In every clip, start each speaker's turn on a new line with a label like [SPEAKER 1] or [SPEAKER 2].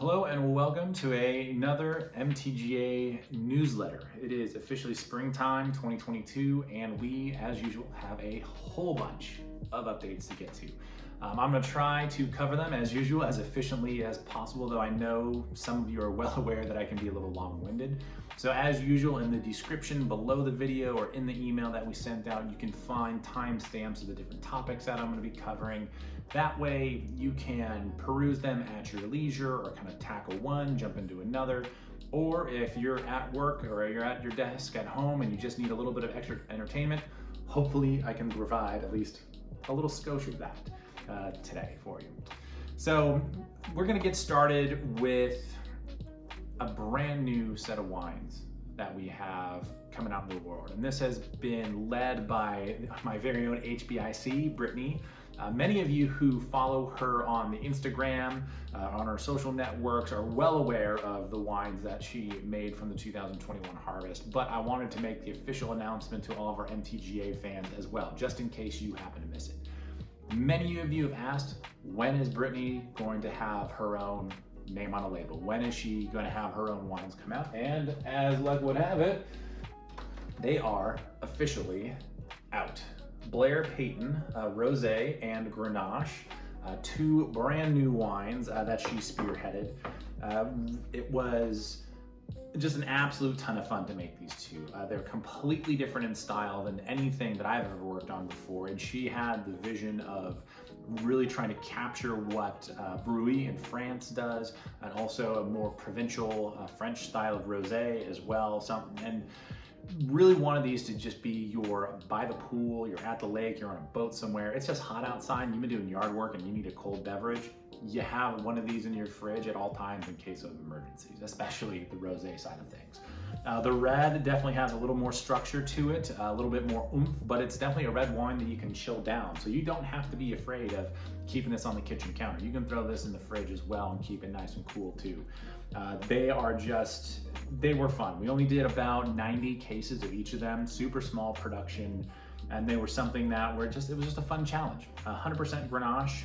[SPEAKER 1] Hello and welcome to another MTGA newsletter. It is officially springtime 2022 and we, as usual, have a whole bunch of updates to get to. I'm going to try to cover them as usual as efficiently as possible, though I know some of you are well aware that I can be a little long-winded. So as usual, in the description below the video or in the email that we sent out, you can find timestamps of the different topics that I'm going to be covering. That way you can peruse them at your leisure or kind of tackle one, jump into another. Or if you're at work or you're at your desk at home and you just need a little bit of extra entertainment, hopefully I can provide at least a little skosh of that today for you. So we're gonna get started with a brand new set of wines that we have coming out in the world. And this has been led by my very own HBIC, Brittany. Many of you who follow her on the Instagram, on her social networks are well aware of the wines that she made from the 2021 harvest, but I wanted to make the official announcement to all of our MTGA fans as well, just in case you happen to miss it. Many of you have asked, when is Brittany going to have her own name on a label? When is she going to have her own wines come out? And as luck would have it, they are officially out. Blaire Payton, Rosé and Grenache, two brand new wines that she spearheaded. It was just an absolute ton of fun to make these two. They're completely different in style than anything that I've ever worked on before, and she had the vision of really trying to capture what Brouilly in France does, and also a more provincial French style of rosé as well. And really wanted these to just be your by the pool, you're at the lake, you're on a boat somewhere, it's just hot outside and you've been doing yard work and you need a cold beverage. You have one of these in your fridge at all times in case of emergencies, especially the rosé side of things. The red definitely has a little more structure to it, a little bit more oomph, but it's definitely a red wine that you can chill down. So you don't have to be afraid of keeping this on the kitchen counter. You can throw this in the fridge as well and keep it nice and cool too. They were fun. We only did about 90 cases of each of them, super small production, and they were something that it was just a fun challenge. 100% Grenache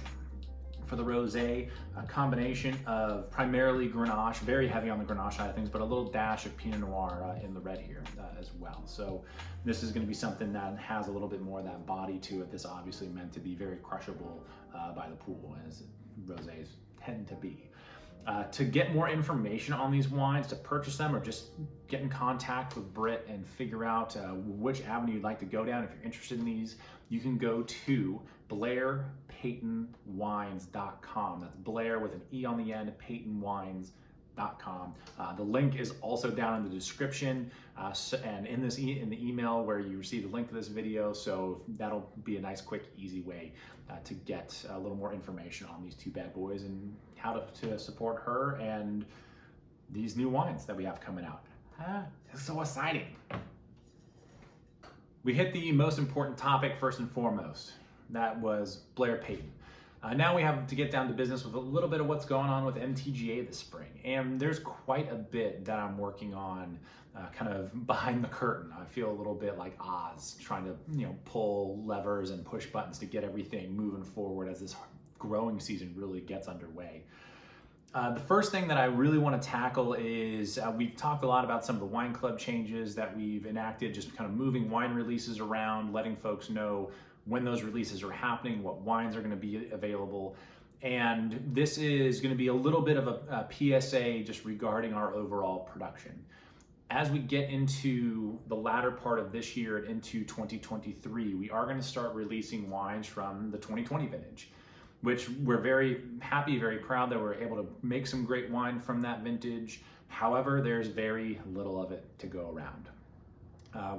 [SPEAKER 1] for the rosé, a combination of primarily Grenache, very heavy on the Grenache side of things, but a little dash of Pinot Noir in the red here as well. So this is gonna be something that has a little bit more of that body to it. This obviously meant to be very crushable by the pool, as rosés tend to be. To get more information on these wines, to purchase them, or just get in contact with Britt and figure out which avenue you'd like to go down if you're interested in these, you can go to BlairePaytonWines.com. That's Blaire with an E on the end, PaytonWines.com. The link is also down in the description and in the email where you receive the link to this video, so that'll be a nice, quick, easy way to get a little more information on these two bad boys and how to support her and these new wines that we have coming out. It's so exciting. We hit the most important topic first and foremost. That was Blaire Payton. Now we have to get down to business with a little bit of what's going on with MTGA this spring. And there's quite a bit that I'm working on kind of behind the curtain. I feel a little bit like Oz, trying to pull levers and push buttons to get everything moving forward as this growing season really gets underway. The first thing that I really want to tackle is we've talked a lot about some of the wine club changes that we've enacted, just kind of moving wine releases around, letting folks know when those releases are happening, what wines are going to be available. And this is going to be a little bit of a PSA just regarding our overall production. As we get into the latter part of this year and into 2023, we are going to start releasing wines from the 2020 vintage, which we're very happy, very proud that we're able to make some great wine from that vintage. However, there's very little of it to go around.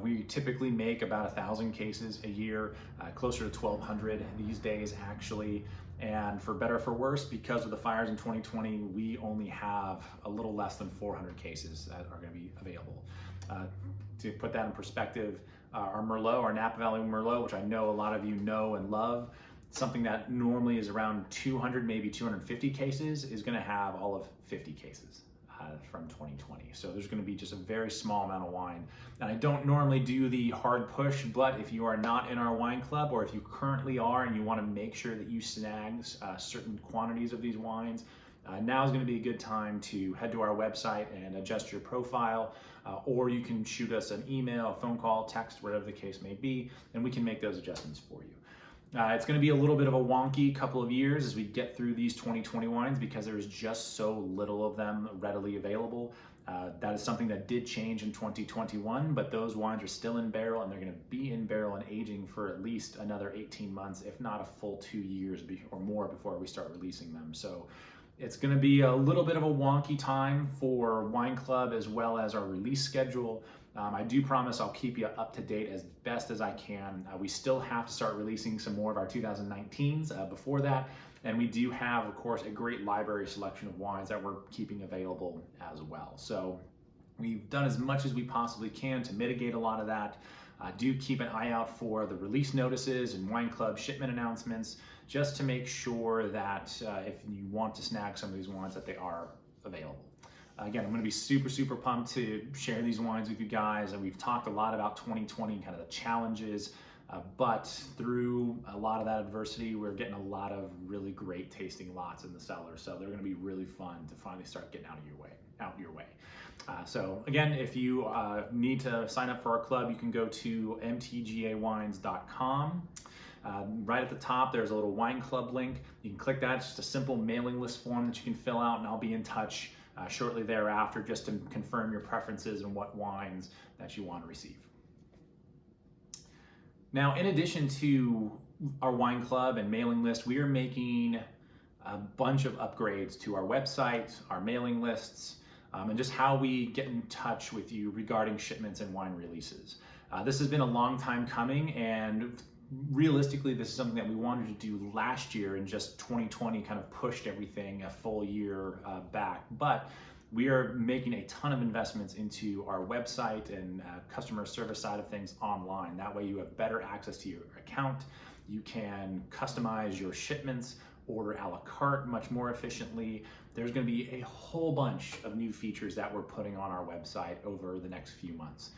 [SPEAKER 1] We typically make about 1,000 cases a year, closer to 1,200 these days actually. And for better or for worse, because of the fires in 2020, we only have a little less than 400 cases that are going to be available. To put that in perspective, our Merlot, our Napa Valley Merlot, which I know a lot of you know and love, something that normally is around 200, maybe 250 cases, is going to have all of 50 cases from 2020. So there's going to be just a very small amount of wine. And I don't normally do the hard push, but if you are not in our wine club, or if you currently are and you want to make sure that you snag certain quantities of these wines, Now is going to be a good time to head to our website and adjust your profile, or you can shoot us an email, a phone call, text, whatever the case may be, and we can make those adjustments for you. It's going to be a little bit of a wonky couple of years as we get through these 2020 wines because there is just so little of them readily available. That is something that did change in 2021, but those wines are still in barrel and they're going to be in barrel and aging for at least another 18 months, if not a full 2 years or more before we start releasing them. So it's going to be a little bit of a wonky time for Wine Club as well as our release schedule. I do promise I'll keep you up to date as best as I can. We still have to start releasing some more of our 2019s before that. And we do have, of course, a great library selection of wines that we're keeping available as well. So we've done as much as we possibly can to mitigate a lot of that. Do keep an eye out for the release notices and Wine Club shipment announcements, just to make sure that if you want to snag some of these wines that they are available. Again, I'm going to be super pumped to share these wines with you guys. And we've talked a lot about 2020, kind of the challenges, but through a lot of that adversity, we're getting a lot of really great tasting lots in the cellar. So they're going to be really fun to finally start getting out your way. So again, if you need to sign up for our club, you can go to mtgawines.com. Right at the top, there's a little Wine Club link. You can click that. It's just a simple mailing list form that you can fill out, and I'll be in touch shortly thereafter just to confirm your preferences and what wines that you want to receive. Now, in addition to our Wine Club and mailing list, we are making a bunch of upgrades to our website, our mailing lists, and just how we get in touch with you regarding shipments and wine releases. This has been a long time coming, and realistically, this is something that we wanted to do last year, and just 2020 kind of pushed everything a full year back. But we are making a ton of investments into our website and customer service side of things online. That way you have better access to your account. You can customize your shipments, order a la carte much more efficiently. There's going to be a whole bunch of new features that we're putting on our website over the next few months.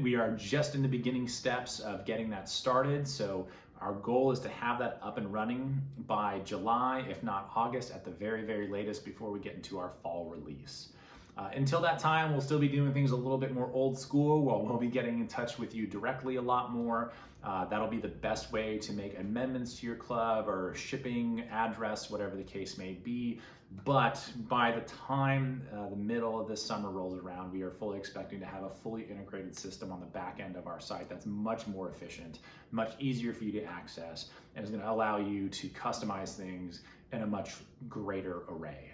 [SPEAKER 1] We are just in the beginning steps of getting that started. So our goal is to have that up and running by July, if not August at the very latest, before we get into our fall release. Until that time, we'll still be doing things a little bit more old school. We'll be getting in touch with you directly a lot more. That'll be the best way to make amendments to your club or shipping address, whatever the case may be. But by the time the middle of this summer rolls around, we are fully expecting to have a fully integrated system on the back end of our site that's much more efficient, much easier for you to access, and is going to allow you to customize things in a much greater array.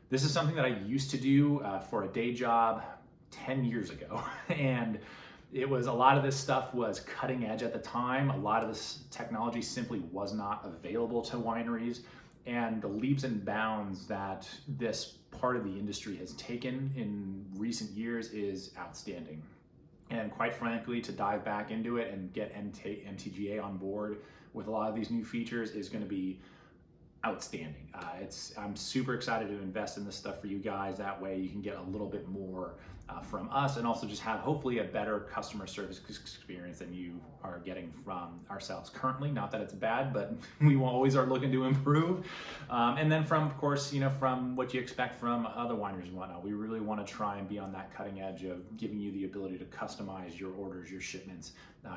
[SPEAKER 1] This is something that I used to do for a day job 10 years ago, and a lot of this stuff was cutting edge at the time. A lot of this technology simply was not available to wineries, and the leaps and bounds that this part of the industry has taken in recent years is outstanding. And quite frankly, to dive back into it and get MTGA on board with a lot of these new features is going to be outstanding. I'm super excited to invest in this stuff for you guys. That way you can get a little bit more from us, and also just have hopefully a better customer service experience than you are getting from ourselves currently. Not that it's bad, but we always are looking to improve. And then from, of course, from what you expect from other wineries and whatnot, we really want to try and be on that cutting edge of giving you the ability to customize your orders, your shipments,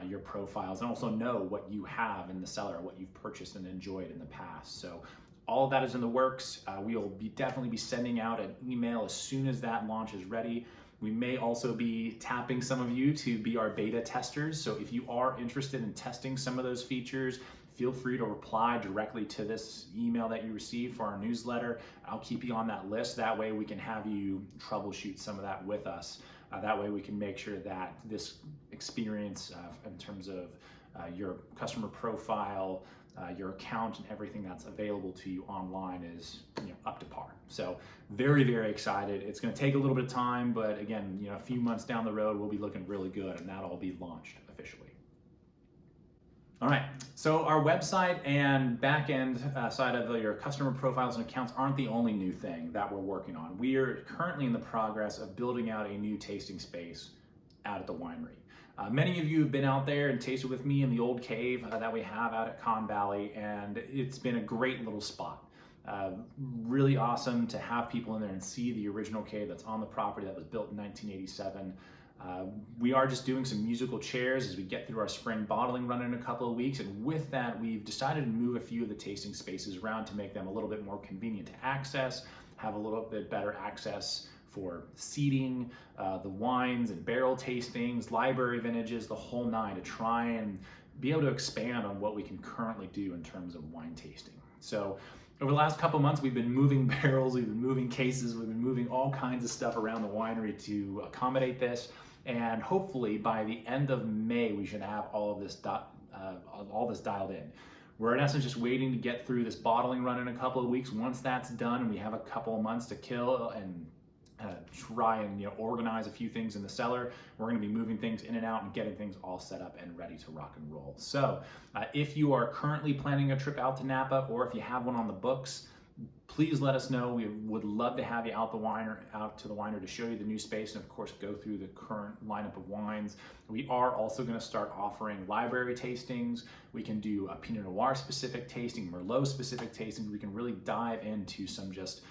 [SPEAKER 1] your profiles, and also know what you have in the cellar, what you've purchased and enjoyed in the past. So all of that is in the works. We'll definitely be sending out an email as soon as that launch is ready. We may also be tapping some of you to be our beta testers. So if you are interested in testing some of those features, feel free to reply directly to this email that you received for our newsletter. I'll keep you on that list. That way we can have you troubleshoot some of that with us. That way we can make sure that this experience in terms of your customer profile, your account, and everything that's available to you online is up to par. So very excited. It's going to take a little bit of time, but again, a few months down the road, we'll be looking really good, and that'll be launched officially. All right, so our website and back-end side of your customer profiles and accounts aren't the only new thing that we're working on. We are currently in the progress of building out a new tasting space out at the winery. Many of you have been out there and tasted with me in the old cave that we have out at Con Valley, and it's been a great little spot. Really awesome to have people in there and see the original cave that's on the property that was built in 1987. We are just doing some musical chairs as we get through our spring bottling run in a couple of weeks, and with that we've decided to move a few of the tasting spaces around to make them a little bit more convenient to access, have a little bit better access for seating, the wines and barrel tastings, library vintages, the whole nine, to try and be able to expand on what we can currently do in terms of wine tasting. So over the last couple months, we've been moving barrels, we've been moving cases, we've been moving all kinds of stuff around the winery to accommodate this. And hopefully by the end of May, we should have all this dialed in. We're in essence just waiting to get through this bottling run in a couple of weeks. Once that's done and we have a couple of months to kill and try and organize a few things in the cellar, we're going to be moving things in and out and getting things all set up and ready to rock and roll. So if you are currently planning a trip out to Napa, or if you have one on the books, please let us know. We would love to have you out to the winery to show you the new space and of course go through the current lineup of wines. We are also going to start offering library tastings. We can do a Pinot Noir specific tasting, Merlot specific tasting. We can really dive into some just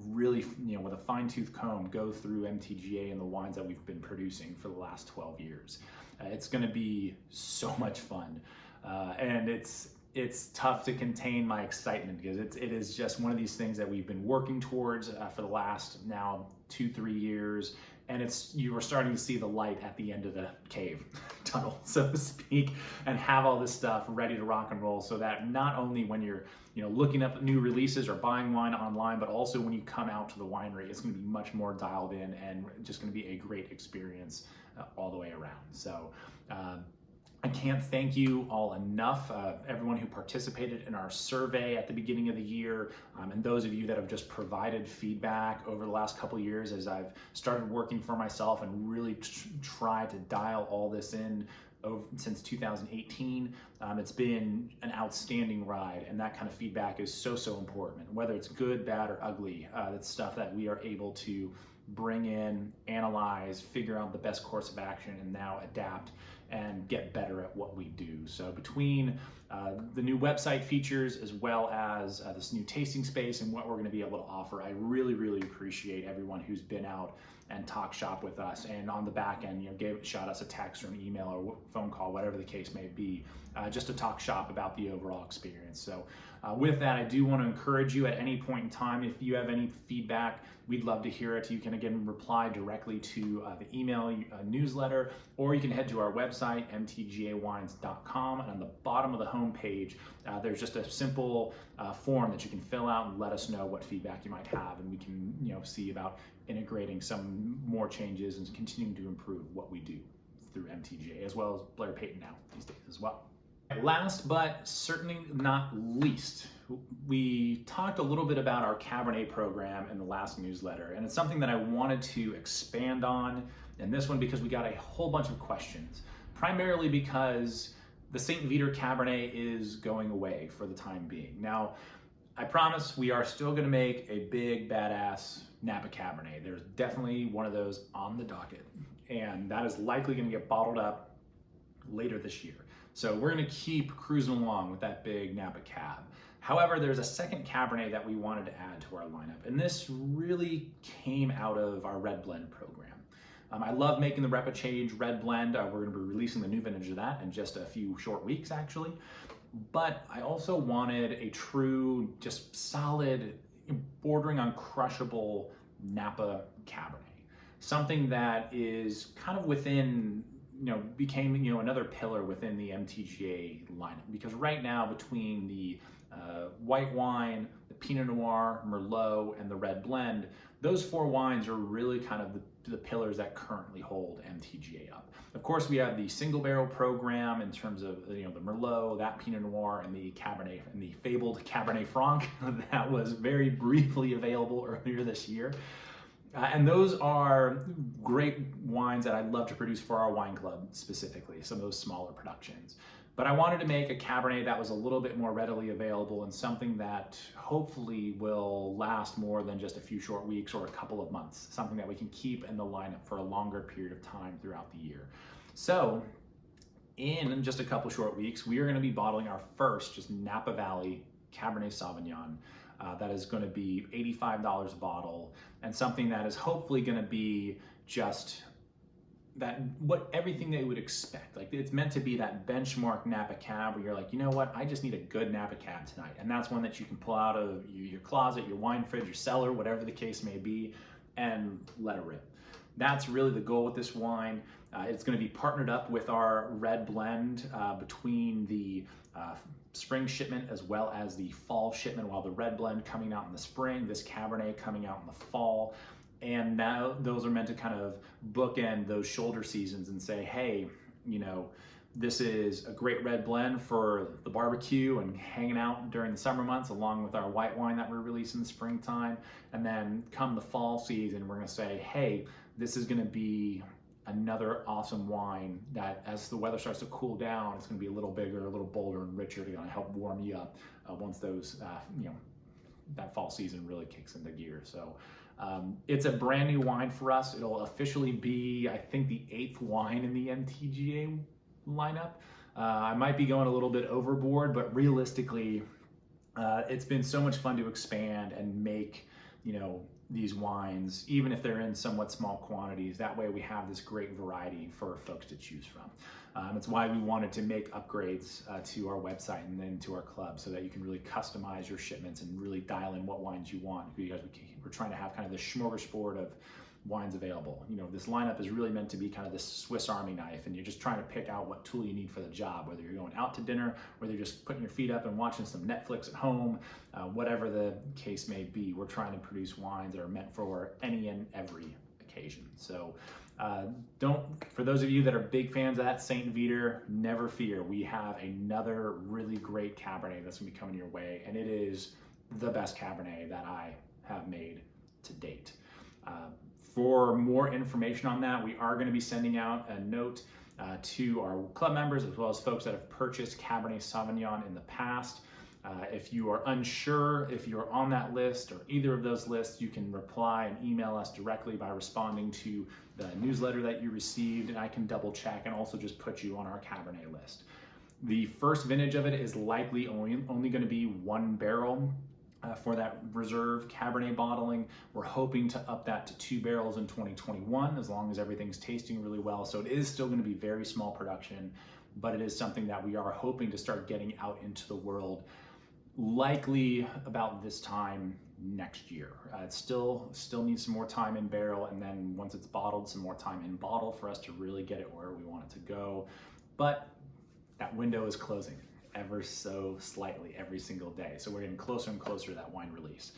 [SPEAKER 1] really, with a fine-tooth comb, go through MTGA and the wines that we've been producing for the last 12 years. It's going to be so much fun, and it's tough to contain my excitement because it is just one of these things that we've been working towards for the last now 2-3 years, and you are starting to see the light at the end of the cave tunnel, so to speak, and have all this stuff ready to rock and roll, so that not only when you're looking up new releases or buying wine online, but also when you come out to the winery, it's going to be much more dialed in and just going to be a great experience all the way around. So I can't thank you all enough, everyone who participated in our survey at the beginning of the year, and those of you that have just provided feedback over the last couple of years as I've started working for myself and really tried to dial all this in since 2018. It's been an outstanding ride, and that kind of feedback is so important. Whether it's good, bad, or ugly, that's stuff that we are able to bring in, analyze, figure out the best course of action, and now adapt and get better at what we do. So between the new website features as well as this new tasting space and what we're going to be able to offer, I really appreciate everyone who's been out and talk shop with us, and on the back end, shot us a text or an email or phone call, whatever the case may be, just to talk shop about the overall experience. So with that, I do want to encourage you at any point in time, if you have any feedback, we'd love to hear it. You can again reply directly to the email newsletter, or you can head to our website, mtgawines.com, and on the bottom of the home page, there's just a simple form that you can fill out and let us know what feedback you might have, and we can see about integrating some more changes and continuing to improve what we do through MTGA, as well as Blaire Payton now these days as well. Last but certainly not least, we talked a little bit about our Cabernet program in the last newsletter, and it's something that I wanted to expand on in this one because we got a whole bunch of questions, primarily because the St. Viateur Cabernet is going away for the time being. Now, I promise we are still going to make a big badass Napa Cabernet. There's definitely one of those on the docket, and that is likely going to get bottled up later this year. So we're going to keep cruising along with that big Napa Cab. However, there's a second Cabernet that we wanted to add to our lineup, and this really came out of our red blend program. I love making the Repachange red blend. We're going to be releasing the new vintage of that in just a few short weeks, actually. But I also wanted a true, just solid, bordering on crushable Napa Cabernet. Something that is kind of within, became, another pillar within the MTGA lineup. Because right now, between the white wine, the Pinot Noir, Merlot, and the red blend, those four wines are really kind of the pillars that currently hold MTGA up. Of course, we have the single barrel program in terms of the Merlot, that Pinot Noir, and the Cabernet, and the fabled Cabernet Franc that was very briefly available earlier this year. And those are great wines that I'd love to produce for our wine club specifically, some of those smaller productions. But I wanted to make a Cabernet that was a little bit more readily available and something that hopefully will last more than just a few short weeks or a couple of months, something that we can keep in the lineup for a longer period of time throughout the year. So in just a couple short weeks, we are going to be bottling our first just Napa Valley Cabernet Sauvignon that is going to be $85 a bottle, and something that is hopefully going to be just everything they would expect. Like, it's meant to be that benchmark Napa Cab where you're like, you know what, I just need a good Napa Cab tonight. And that's one that you can pull out of your closet, your wine fridge, your cellar, whatever the case may be, and let it rip. That's really the goal with this wine. It's going to be partnered up with our red blend between the spring shipment as well as the fall shipment, while the red blend coming out in the spring, this Cabernet coming out in the fall. And now those are meant to kind of bookend those shoulder seasons and say, hey, you know, this is a great red blend for the barbecue and hanging out during the summer months, along with our white wine that we're releasing in the springtime. And then come the fall season, we're gonna say, hey, this is gonna be another awesome wine that, as the weather starts to cool down, it's gonna be a little bigger, a little bolder and richer to kind of help warm you up once those, that fall season really kicks into gear. So it's a brand new wine for us. It'll officially be, I think, the 8th wine in the MTGA lineup. I might be going a little bit overboard, but realistically, it's been so much fun to expand and make, these wines, even if they're in somewhat small quantities. That way we have this great variety for folks to choose from. It's why we wanted to make upgrades to our website and then to our club, so that you can really customize your shipments and really dial in what wines you want, because we're trying to have kind of this smorgasbord of wines available. This lineup is really meant to be kind of this Swiss Army knife, and you're just trying to pick out what tool you need for the job, whether you're going out to dinner, whether you're just putting your feet up and watching some Netflix at home, whatever the case may be. We're trying to produce wines that are meant for any and every occasion. So for those of you that are big fans of that Saint Viateur, never fear. We have another really great Cabernet that's gonna be coming your way, and it is the best Cabernet that I have made to date. For more information on that, we are going to be sending out a note to our club members, as well as folks that have purchased Cabernet Sauvignon in the past. If you are unsure if you're on that list or either of those lists, you can reply and email us directly by responding to the newsletter that you received, and I can double check and also just put you on our Cabernet list. The first vintage of it is likely only going to be 1 barrel. For that reserve Cabernet bottling. We're hoping to up that to 2 barrels in 2021, as long as everything's tasting really well. So it is still going to be very small production, but it is something that we are hoping to start getting out into the world, likely about this time next year. It still needs some more time in barrel, and then once it's bottled, some more time in bottle for us to really get it where we want it to go. But that window is closing ever so slightly every single day. So we're getting closer and closer to that wine release.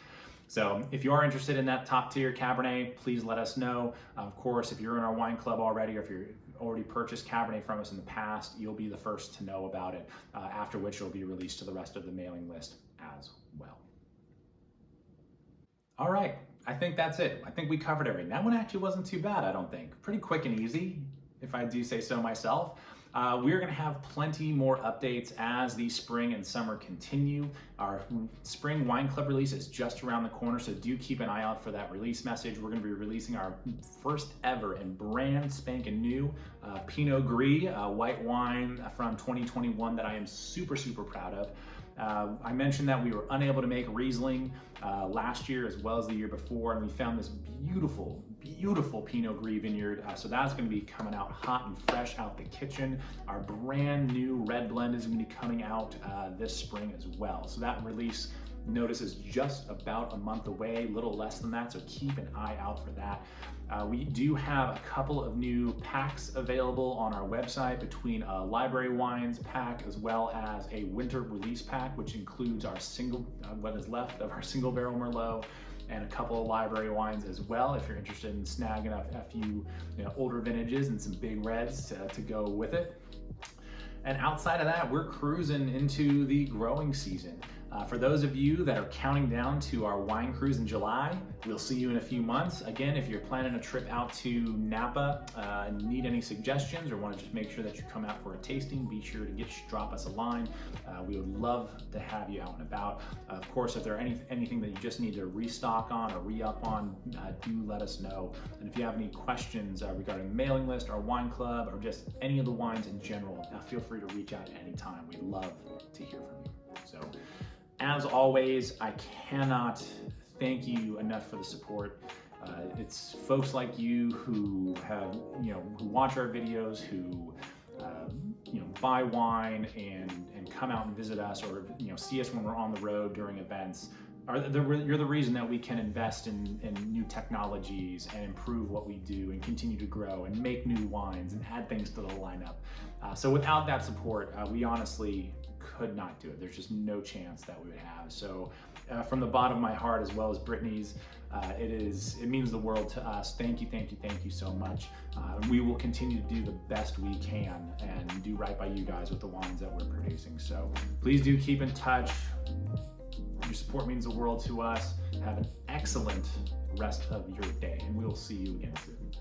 [SPEAKER 1] So if you are interested in that top tier Cabernet, please let us know. Of course, if you're in our wine club already, or if you've already purchased Cabernet from us in the past, you'll be the first to know about it, after which it'll be released to the rest of the mailing list as well. All right, I think that's it. I think we covered everything. That one actually wasn't too bad, I don't think. Pretty quick and easy, if I do say so myself. We're going to have plenty more updates as the spring and summer continue. Our spring wine club release is just around the corner, so do keep an eye out for that release message. We're going to be releasing our first ever and brand spanking new Pinot Gris white wine from 2021 that I am super, super proud of. I mentioned that we were unable to make Riesling last year as well as the year before, and we found this beautiful, beautiful Pinot Gris vineyard. So that's going to be coming out hot and fresh out the kitchen. Our brand new red blend is going to be coming out this spring as well. So that release notice is just about a month away, a little less than that, so keep an eye out for that. We do have a couple of new packs available on our website, between a library wines pack as well as a winter release pack, which includes our what is left of our single barrel Merlot, and a couple of library wines as well, if you're interested in snagging up a few older vintages and some big reds to go with it. And outside of that, we're cruising into the growing season. For those of you that are counting down to our wine cruise in July, we'll see you in a few months. Again, if you're planning a trip out to Napa and need any suggestions, or want to just make sure that you come out for a tasting, be sure to drop us a line. We would love to have you out and about. Of course, if there's anything that you just need to restock on or re-up on, do let us know. And if you have any questions regarding the mailing list, our wine club, or just any of the wines in general, feel free to reach out at any time. We'd love to hear from you. So As always, I cannot thank you enough for the support. It's folks like you who have, who watch our videos, who buy wine and come out and visit us, or see us when we're on the road during events. You're the reason that we can invest in new technologies and improve what we do and continue to grow and make new wines and add things to the lineup. So without that support, we honestly could not do it. There's just no chance that we would have. So from the bottom of my heart, as well as Brittany's, it means the world to us. Thank you so much. We will continue to do the best we can and do right by you guys with the wines that we're producing. So please do keep in touch. Your support means the world to us. Have an excellent rest of your day, and we will see you again soon.